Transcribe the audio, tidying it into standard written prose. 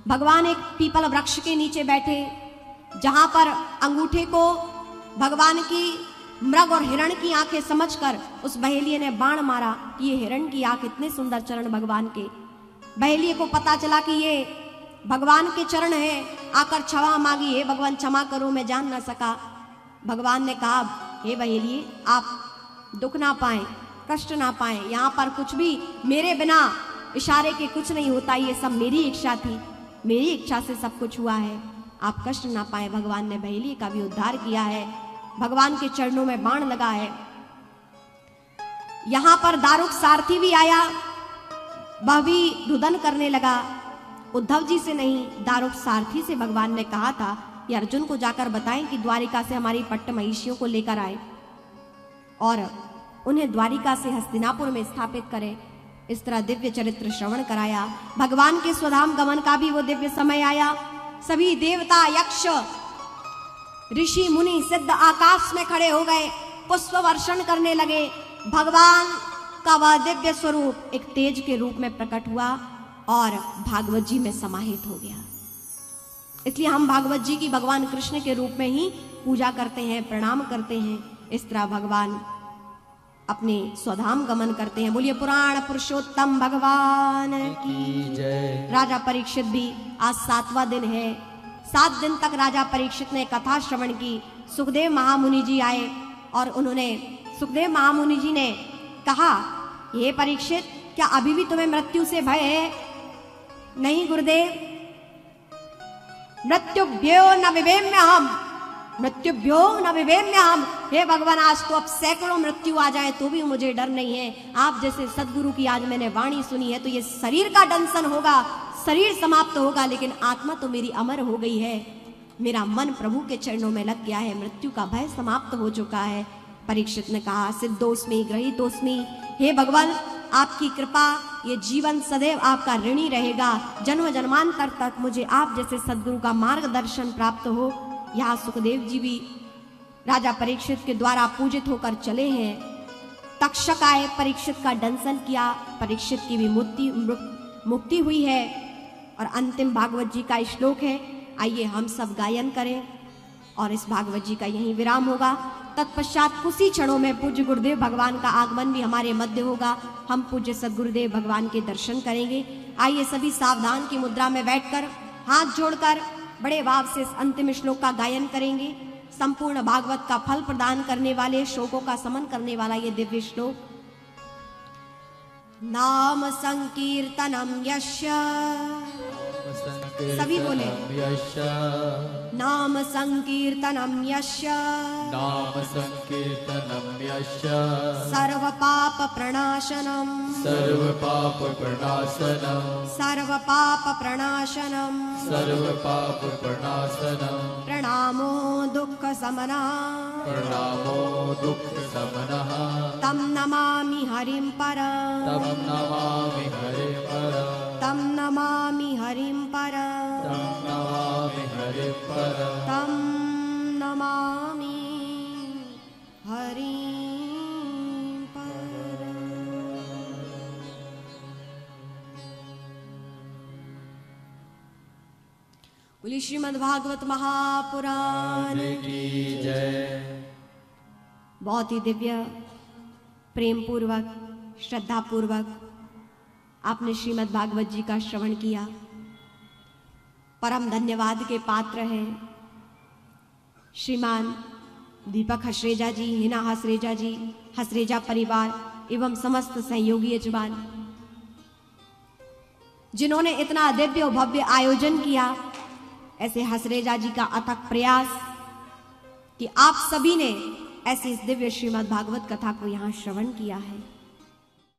भगवान एक पीपल वृक्ष के नीचे बैठे, जहां पर अंगूठे को भगवान की मृग और हिरण की आंखें समझकर उस बहेलिये ने बाण मारा कि ये हिरण की आंख, इतने सुंदर चरण भगवान के। बहेलिये को पता चला कि ये भगवान के चरण हैं, आकर क्षमा मांगी, हे भगवान क्षमा करो, मैं जान ना सका। भगवान ने कहा, हे बहेलिये, आप दुख ना पाए, कष्ट ना पाए, यहाँ पर कुछ भी मेरे बिना इशारे के कुछ नहीं होता, ये सब मेरी इच्छा थी, मेरी इच्छा से सब कुछ हुआ है, आप कष्ट ना पाए। भगवान ने बहेलिये का भी उद्धार किया है, भगवान के चरणों में बाण लगा है। यहां पर दारुक सारथी भी आया, वह भी रुदन करने लगा। उद्धव जी से नहीं, दारुक सारथी से भगवान ने कहा था कि अर्जुन को जाकर बताएं कि द्वारिका से हमारी पट्ट महिषियों को लेकर आए और उन्हें द्वारिका से हस्तिनापुर में स्थापित करें। इस तरह दिव्य चरित्र श्रवण कराया। भगवान के स्वधाम गमन का भी वो दिव्य समय आया। सभी देवता, यक्ष, ऋषि, मुनि, सिद्ध आकाश में खड़े हो गए, पुष्प वर्षण करने लगे। भगवान का वह दिव्य स्वरूप एक तेज के रूप में प्रकट हुआ और भागवत जी में समाहित हो गया। इसलिए हम भागवत जी की भगवान कृष्ण के रूप में ही पूजा करते हैं, प्रणाम करते हैं। इस तरह भगवान अपने स्वधाम गमन करते हैं। बोलिए पुराण पुरुषोत्तम भगवान की जय। राजा परीक्षित भी आज 7वां दिन है। 7 दिन तक राजा परीक्षित ने कथा श्रवण की। सुखदेव महामुनि जी आए और सुखदेव महामुनि जी ने कहा, ये परीक्षित, क्या अभी भी तुम्हें मृत्यु से भय है? नहीं गुरुदेव, मृत्युभ्यो न विवेम्यहम्, मृत्युभ्यो न विवेम्यहम्। हे भगवान, आज तो अब सैकड़ों मृत्यु आ जाए तो भी मुझे डर नहीं है। आप जैसे सदगुरु की आज मैंने वाणी सुनी है तो ये शरीर का दंशन होगा, शरीर समाप्त होगा, लेकिन आत्मा तो मेरी अमर हो गई है। मेरा मन प्रभु के चरणों में लग गया है, मृत्यु का भय समाप्त हो चुका है। परीक्षित ने कहा, सिद्धोस्मि गृहीतोस्मि, हे भगवान, आपकी कृपा, ये जीवन सदैव आपका ऋणी रहेगा। जन्म जन्मांतर तक मुझे आप जैसे सदगुरु का मार्गदर्शन प्राप्त हो। यहाँ सुखदेव जी भी राजा परीक्षित के द्वारा पूजित होकर चले हैं। तक्षक आए, परीक्षित का दंशन किया, परीक्षित की भी मुक्ति हुई है। और अंतिम भागवत जी का श्लोक है, आइए हम सब गायन करें और इस भागवत जी का यहीं विराम होगा। तत्पश्चात कुछ ही क्षणों में पूज्य गुरुदेव भगवान का आगमन भी हमारे मध्य होगा। हम पूज्य सदगुरुदेव भगवान के दर्शन करेंगे। आइए सभी सावधान की मुद्रा में बैठकर हाथ जोड़कर बड़े भाव से इस अंतिम श्लोक का गायन करेंगे। संपूर्ण भागवत का फल प्रदान करने वाले, शोकों का समन करने वाला ये दिव्य श्लोक। नाम संकीर्तनम यस्य, सभी बोले, नाम संकीर्तनम यस्य, नाम संकीर्तनम यस्य, सर्व पाप प्रणाशनम, सर्व पाप प्रणाशनम, सर्व पाप प्रणाशनम, सर्व पाप प्रणाशनम, प्रणामो दुःख समना, प्रणामो दुःख समनः, तम नमामि हरिं परं, तम नमामि हरिं परं, तम नमामि हरिं परं, तम नमामि हरिं परं, तम नमामि हरिं परं। बोलिए श्रीमद् भागवत महापुराण की जय। बहुत ही दिव्य, प्रेम पूर्वक, श्रद्धा पूर्वक आपने श्रीमद् भागवत जी का श्रवण किया। परम धन्यवाद के पात्र हैं श्रीमान दीपक हसरेजा जी, हिना हसरेजा जी, हसरेजा परिवार एवं समस्त सहयोगी यजमान, जिन्होंने इतना दिव्य और भव्य आयोजन किया। ऐसे हसरेजा जी का अथक प्रयास कि आप सभी ने ऐसी इस दिव्य श्रीमद् भागवत कथा को यहाँ श्रवण किया है।